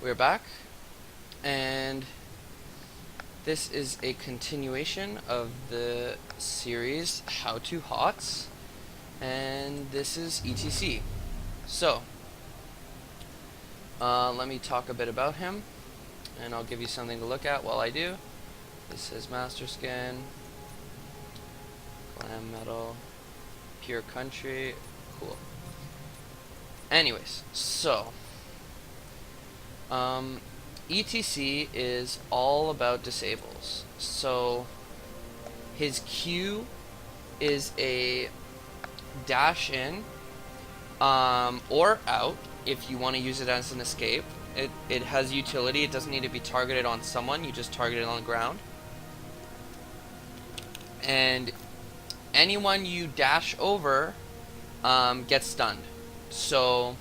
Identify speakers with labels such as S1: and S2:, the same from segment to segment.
S1: We're back, and this is a continuation of the series How to HOTS, and this is E.T.C. So, let me talk a bit about him, and I'll give you something to look at while I do. This is Master Skin, Glam Metal, Pure Country, cool. Anyways, so E.T.C is all about disables. So his Q is a dash in or out if you want to use it as an escape. It has utility. It doesn't need to be targeted on someone. You just target it on the ground. And anyone you dash over gets stunned. So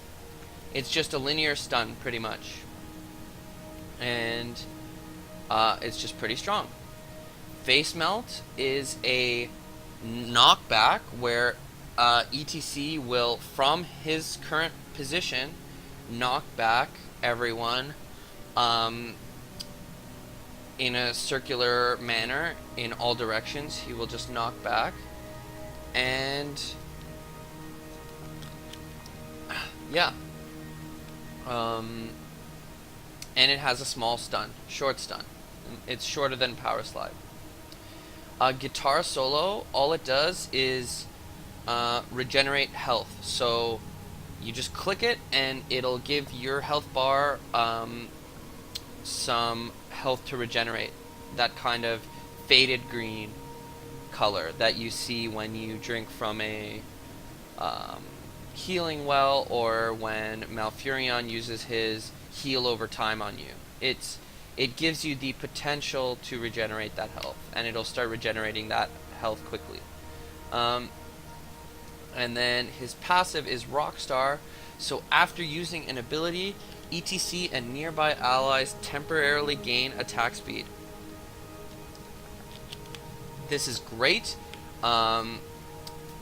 S1: it's just a linear stun pretty much. And it's just pretty strong. Face Melt is a knockback where E.T.C will, from his current position, knock back everyone in a circular manner in all directions. He will just knock back, and yeah, and it has a small stun, short stun. It's shorter than Power Slide. Guitar Solo, all it does is regenerate health. So you just click it and it'll give your health bar some health to regenerate. That kind of faded green color that you see when you drink from a healing well, or when Malfurion uses his heal over time on you. It gives you the potential to regenerate that health, and it'll start regenerating that health quickly. And then his passive is Rockstar. So after using an ability, E.T.C and nearby allies temporarily gain attack speed. This is great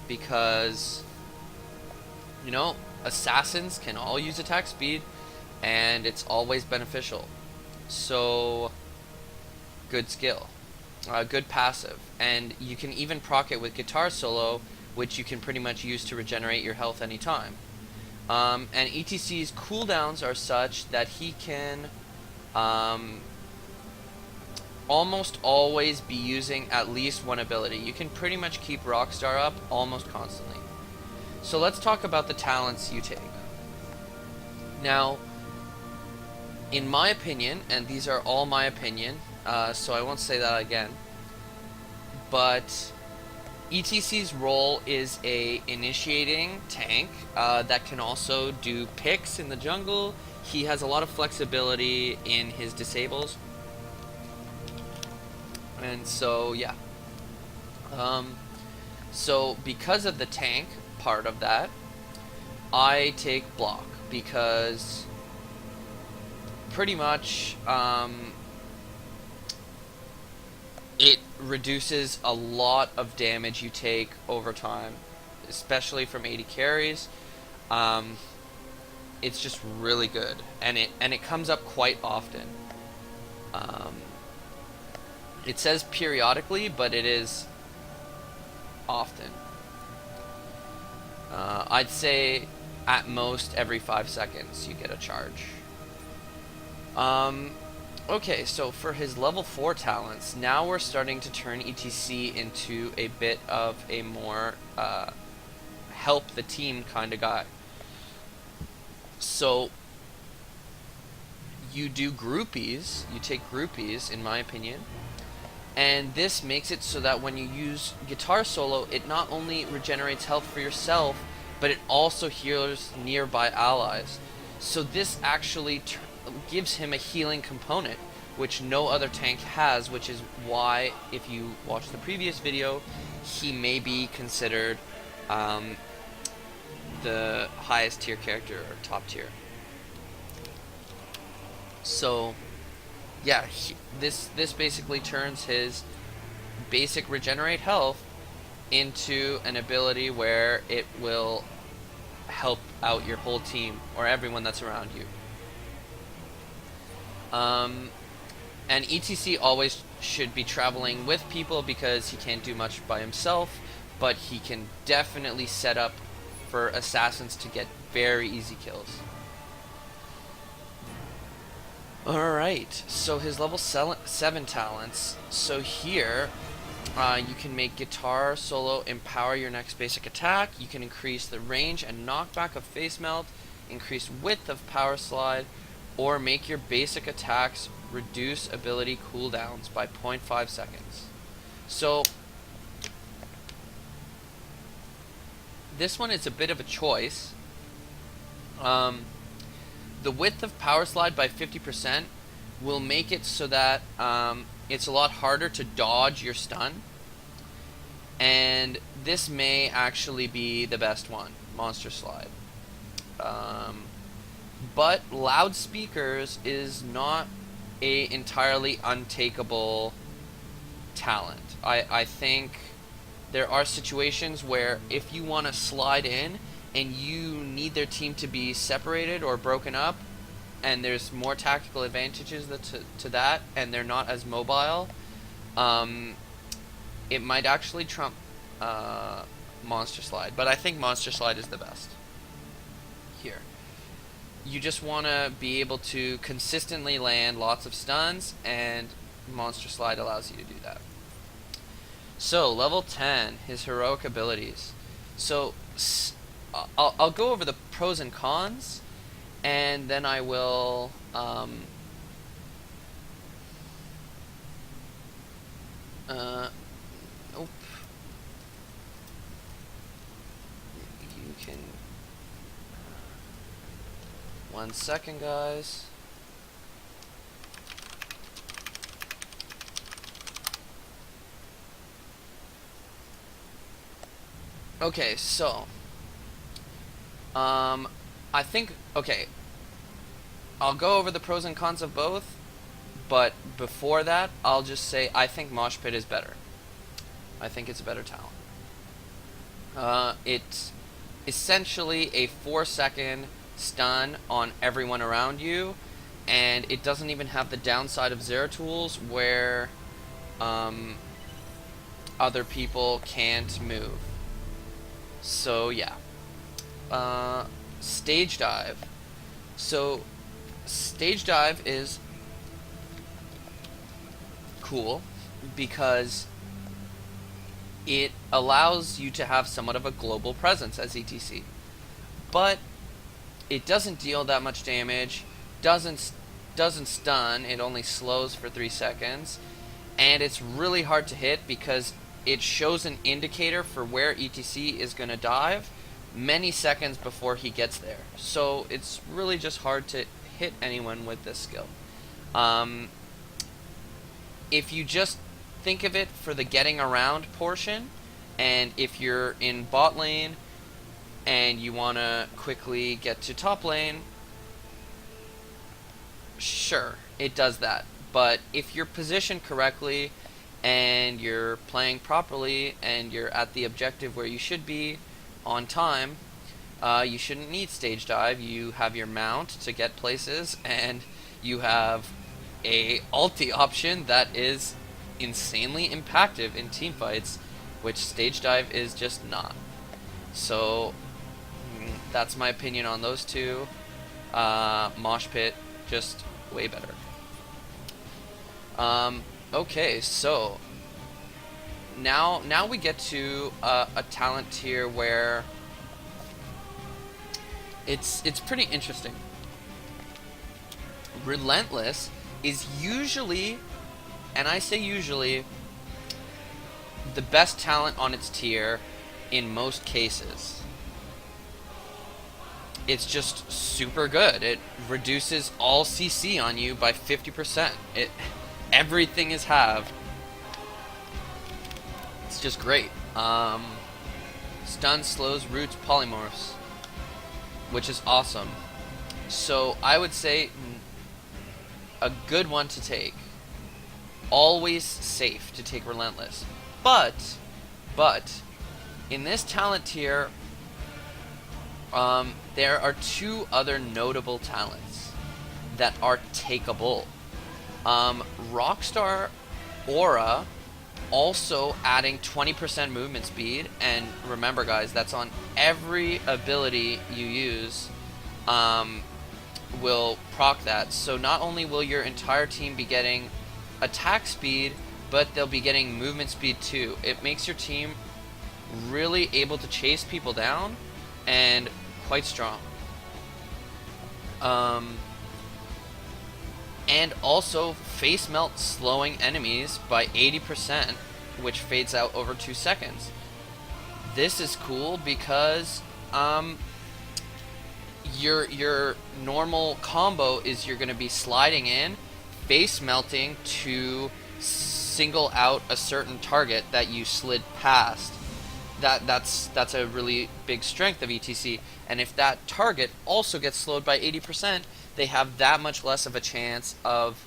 S1: because, you know, assassins can all use attack speed, and it's always beneficial. So, good skill. Good passive. And you can even proc it with Guitar Solo, which you can pretty much use to regenerate your health anytime. And E.T.C's cooldowns are such that he can almost always be using at least one ability. You can pretty much keep Rockstar up almost constantly. So let's talk about the talents you take. Now, in my opinion, and these are all my opinion, so I won't say that again, but E.T.C's role is a initiating tank that can also do picks in the jungle. He has a lot of flexibility in his disables. And so, yeah. So because of the tank part of that, I take block, because pretty much it reduces a lot of damage you take over time, especially from 80 carries. It's just really good, and it comes up quite often. It says periodically, but it is often. I'd say at most every 5 seconds you get a charge. Okay, so for his level 4 talents, now we're starting to turn E.T.C into a bit of a more help the team kind of guy. So you do groupies, you take groupies, in my opinion, and this makes it so that when you use Guitar Solo, it not only regenerates health for yourself, but it also heals nearby allies. So this actually gives him a healing component, which no other tank has, which is why, if you watch the previous video, he may be considered the highest tier character, or top tier. So yeah, this basically turns his basic regenerate health into an ability where it will help out your whole team, or everyone that's around you. And E.T.C always should be traveling with people because he can't do much by himself, but he can definitely set up for assassins to get very easy kills. Alright, so his level 7 talents. So here, you can make guitar solo empower your next basic attack. You can increase the range and knockback of face melt, increase width of power slide, or make your basic attacks reduce ability cooldowns by 0.5 seconds. So this one is a bit of a choice. The width of power slide by 50% will make it so that it's a lot harder to dodge your stun, and this may actually be the best one, monster slide. But loudspeakers is not a entirely untakeable talent. I think there are situations where if you want to slide in and you need their team to be separated or broken up, and there's more tactical advantages to that, and they're not as mobile, it might actually trump Monster Slide. But I think Monster Slide is the best. Here. You just want to be able to consistently land lots of stuns, and Monster Slide allows you to do that. So, level 10, his heroic abilities. So, I'll go over the pros and cons, and then I will nope. You can 1 second, guys. Okay, so I think, okay, I'll go over the pros and cons of both, but before that, I'll just say I think Mosh Pit is better. I think it's a better talent. It's essentially a 4-second stun on everyone around you, and it doesn't even have the downside of Zeratul where other people can't move. So yeah. Stage Dive. So Stage Dive is cool because it allows you to have somewhat of a global presence as E.T.C. But it doesn't deal that much damage, doesn't stun, it only slows for 3 seconds, and it's really hard to hit because it shows an indicator for where E.T.C is going to dive many seconds before he gets there. So it's really just hard to hit anyone with this skill. If you just think of it for the getting around portion, and if you're in bot lane and you want to quickly get to top lane, sure, it does that. But if you're positioned correctly and you're playing properly and you're at the objective where you should be on time, you shouldn't need Stage Dive. You have your mount to get places, and you have a ulti option that is insanely impactful in teamfights, which Stage Dive is just not. So that's my opinion on those two. Mosh Pit, just way better. Okay, so now we get to a talent tier where it's pretty interesting. Relentless is usually, and I say usually, the best talent on its tier in most cases. It's just super good. It reduces all CC on you by 50%. Everything is halved. It's just great. Stun, slows, roots, polymorphs, which is awesome. So I would say a good one to take. Always safe to take Relentless. But in this talent tier, there are 2 other notable talents that are takeable. Rockstar Aura also adding 20% movement speed, and remember guys, that's on every ability you use, will proc that. So not only will your entire team be getting attack speed, but they'll be getting movement speed too. It makes your team really able to chase people down and quite strong. And also face melt, slowing enemies by 80%, which fades out over 2 seconds. This is cool because your normal combo is you're going to be sliding in, face melting to single out a certain target that you slid past. That's a really big strength of E.T.C. And if that target also gets slowed by 80%, they have that much less of a chance of,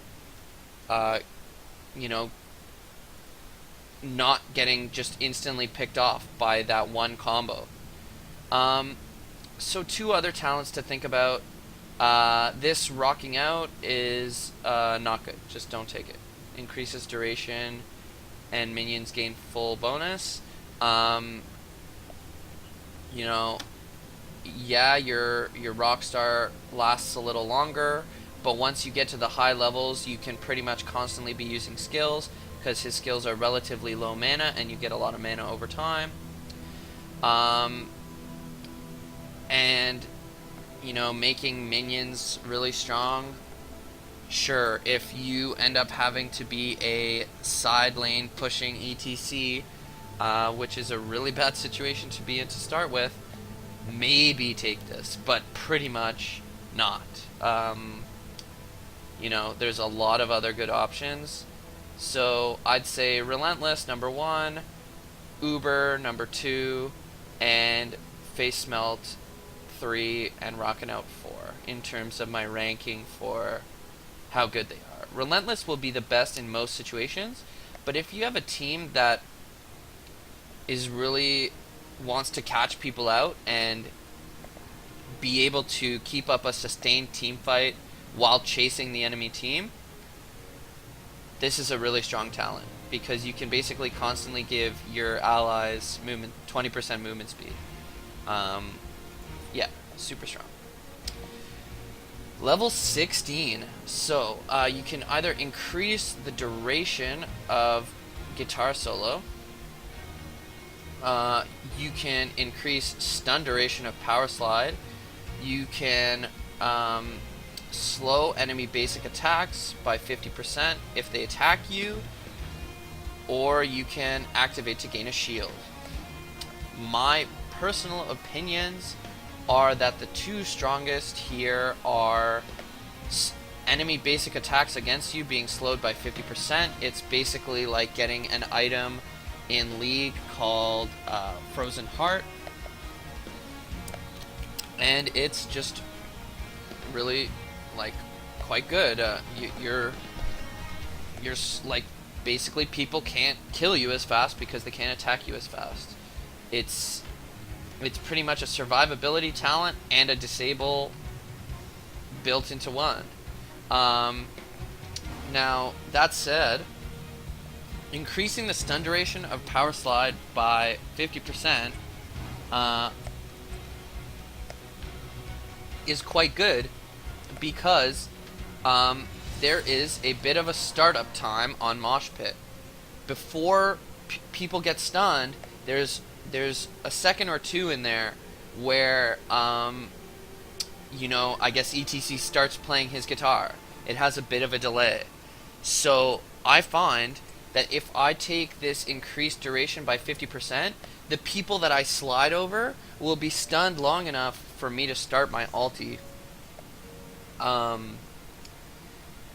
S1: you know, not getting just instantly picked off by that one combo. So 2 other talents to think about. This rocking out is not good. Just don't take it. Increases duration, and minions gain full bonus. You know, yeah, your Rockstar lasts a little longer, but once you get to the high levels, you can pretty much constantly be using skills, because his skills are relatively low mana, and you get a lot of mana over time. And, you know, making minions really strong. Sure, if you end up having to be a side lane pushing E.T.C., which is a really bad situation to be in to start with, maybe take this, but pretty much not. You know, there's a lot of other good options. So I'd say Relentless number 1, Uber number 2, and Face Melt 3, and Rockin' Out 4 in terms of my ranking for how good they are. Relentless will be the best in most situations, but if you have a team that is really wants to catch people out and be able to keep up a sustained team fight while chasing the enemy team, this is a really strong talent, because you can basically constantly give your allies 20% movement speed. Yeah, super strong. Level 16. So you can either increase the duration of guitar solo. You can increase stun duration of power slide. You can slow enemy basic attacks by 50% if they attack you, or you can activate to gain a shield. My personal opinions are that the 2 strongest here are enemy basic attacks against you being slowed by 50%. It's basically like getting an item in League called Frozen Heart, and it's just really like quite good. You're like, basically people can't kill you as fast because they can't attack you as fast. It's pretty much a survivability talent and a disable built into one. Now that said, increasing the stun duration of power slide by 50% is quite good, because there is a bit of a startup time on Mosh Pit. Before people get stunned, there's a second or 2 in there where you know, I guess E.T.C starts playing his guitar. It has a bit of a delay. So I find that if I take this increased duration by 50%, the people that I slide over will be stunned long enough for me to start my ulti.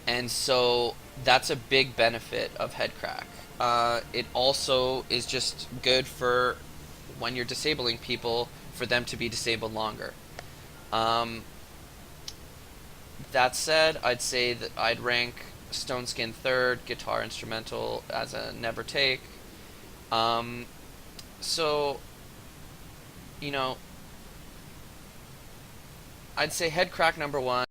S1: And so that's a big benefit of head crack. It also is just good for when you're disabling people, for them to be disabled longer. That said, I'd say that I'd rank Stone Skin 3rd, Guitar Instrumental as a never take. So, you know, I'd say head crack number 1.